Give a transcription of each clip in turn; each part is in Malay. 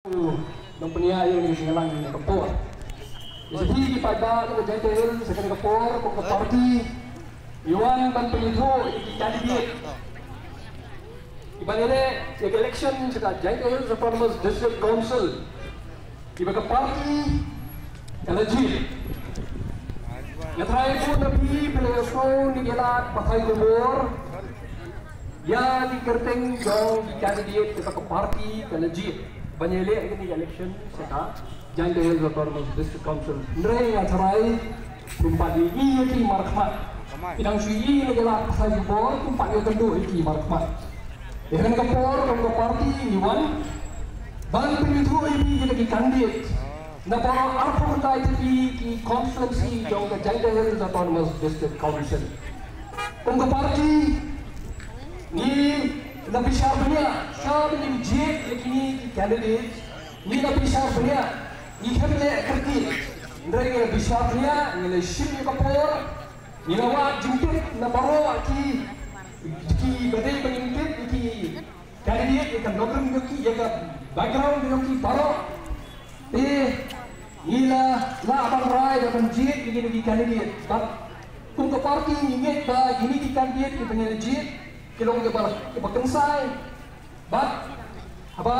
ng paniayo ng singalang ng kapor. Jadi di pada kita jahil sekarang kapor, kok parti, Iwan ban penidro candidate. Ibalere yung election sa jahil sa Farmers District Council. Iba ka parti, legit. Natry po na pilihan ni Gelat Patay Gumor. Ya di kerteng jauh candidate kita ke parti legit. Banyele ini election seka jangan dahil Farmers District Council. Ndre yang cerai tumpat ini ki markmat. Idang sui ni Gelat Patay Gumor tumpat yang kedua ki markmat. Dengan kapor ke parti Iwan ban penidro ini kita ki candidate. Na para arpo kita ki conferensi jauh ke jangan dahil Farmers District Council. Kung parti ni nabi syabnya ni jet yakini candidate ni nabi syabnya ni khamle kerti ndrai nabi syabnya ni le ship kapor ni lawa jimpit na baro ki badai penyimpit ki candidate ikan nogram ki ya background ki baro ila la abang rai dan jet ki candidate but kung parti ni nget ba ini ki candidate ki pengen jet kilong ke bawah ke kensai bat apa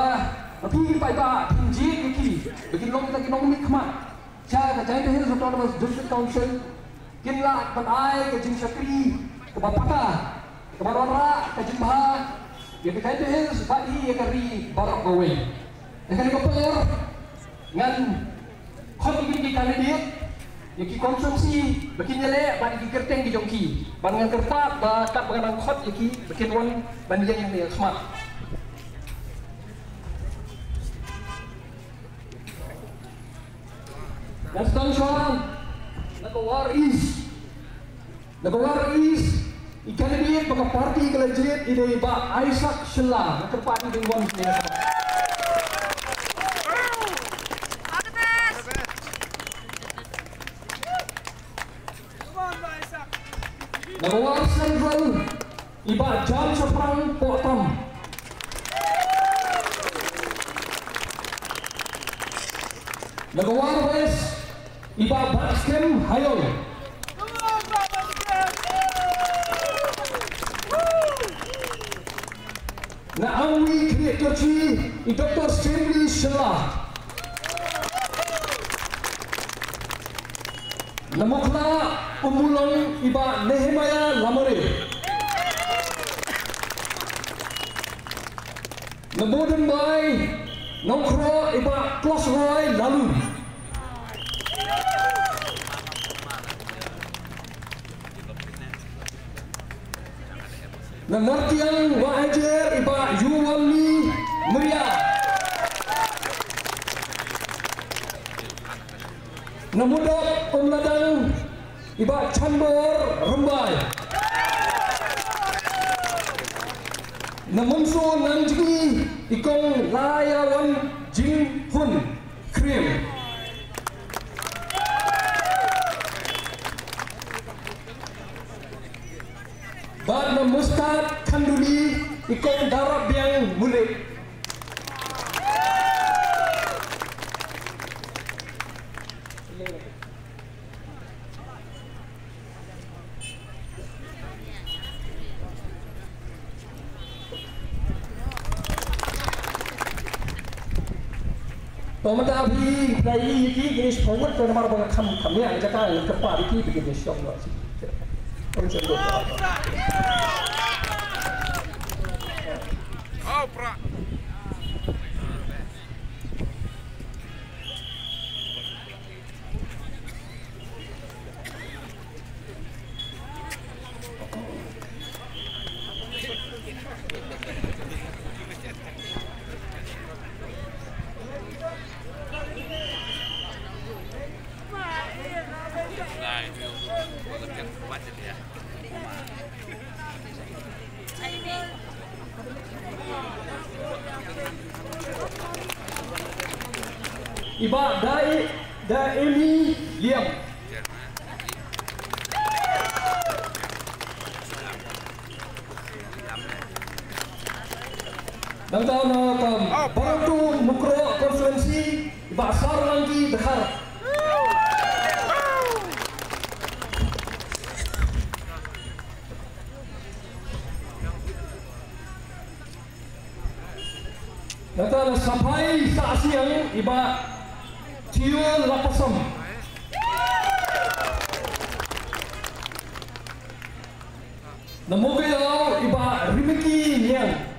tapi pai ba tinji ki begin long kita kinong mikmat ja ka jai dahil sa Farmers District Council kinla ban ai ke jing sakri ke bapata ke barora ke jimha ya ka jai dahil sa bai ya kari barok gawe kan ko por ngan khot ki candidate yang konsumsi bikin nyele ban kerteng di jongki ban ngan kerpat ba kat bangan khot yaki bikin wan ban yang smart dan sekarang Nagawar is ikan dia baka parti kelajit ide ba Isaac Shelah kerpat di wan sini Nagawar Central iba John Soprang Potom. Nagawar West iba Baskem Hayong. Naamwi Krietochi i Dr. Stanley Shelah. Namukla Umulong iba Nehemiah Lamore. Namoden by Nongkro iba Klos Roy Lalu. Namartiang Wahajer iba Yuwami Muria. Namudok Pemladang iba Cambor Rembai. Namunso Nanjigi ikong Layawan Jing Hun Krim. Bad Mustad Kanduli ikong Darab yang Mulik. Pemerintah Abi dari ini jenis pengurus dan marah banget kami yang jaga yang keempat ini begini syok lah sih. Iba Daeli Liam. Dan tahu nak bantu mukro konsul iba sar lagi Dakar. Datang sampai saat siang iba cium lapasam. Namogayaw iba rimiki niyang.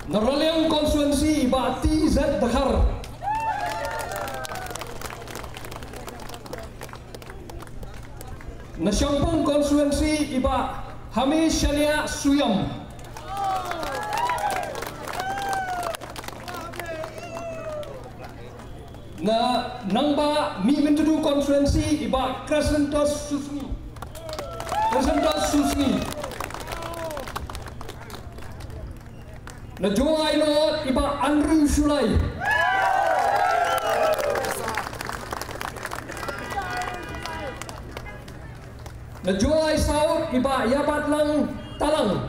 Naraliang konstituensi iba TZ Dakar. Nasyangpong konstituensi iba Hami Shania Suyam. Na nangba mi mentudu konstituensi iba Crescentos Susni. Na Joai Lot iba Andrew Sulai. Na Joai South iba Yabat Lang Talang.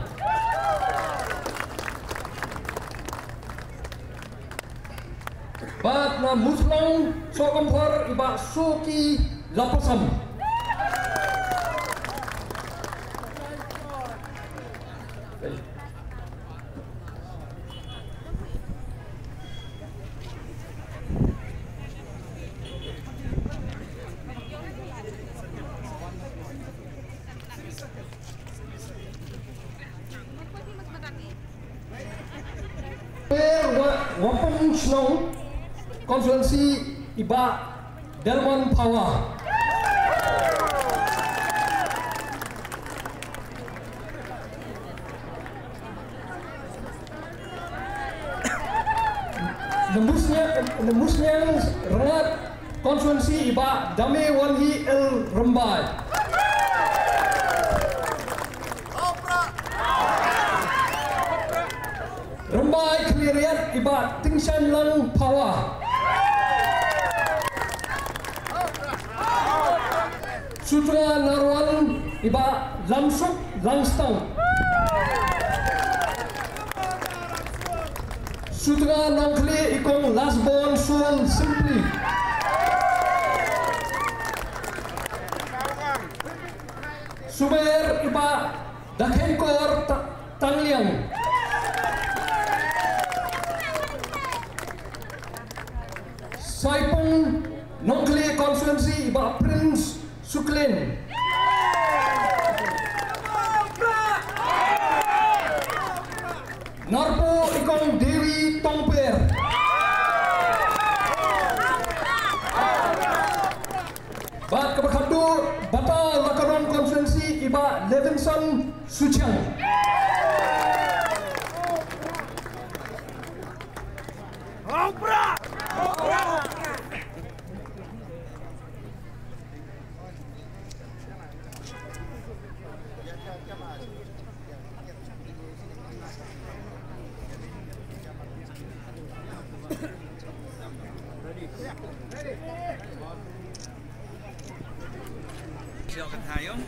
Bat na Muslang Sokampar iba Suki Lapasam. Wapung Snow konstituensi iba Delman Pawa. Nembusnya rengat konstituensi iba Dame Wanhi El Rembai. Rembai Keliriat iba Tingshan Lang Pawa. Sutra Narwan iba Lamsuk Langstang. Sutra Nongkli ikong Lasbon Sul Simply. Sumer iba Dakhenkor Tangliang. Saipung Nongkli konstituensi iba Prince Suklin. Narpo ikong Dewi Tongper. Bat Kabakadu Batal Lakaron konstituensi iba Levinson Suchang. Silakan hayong.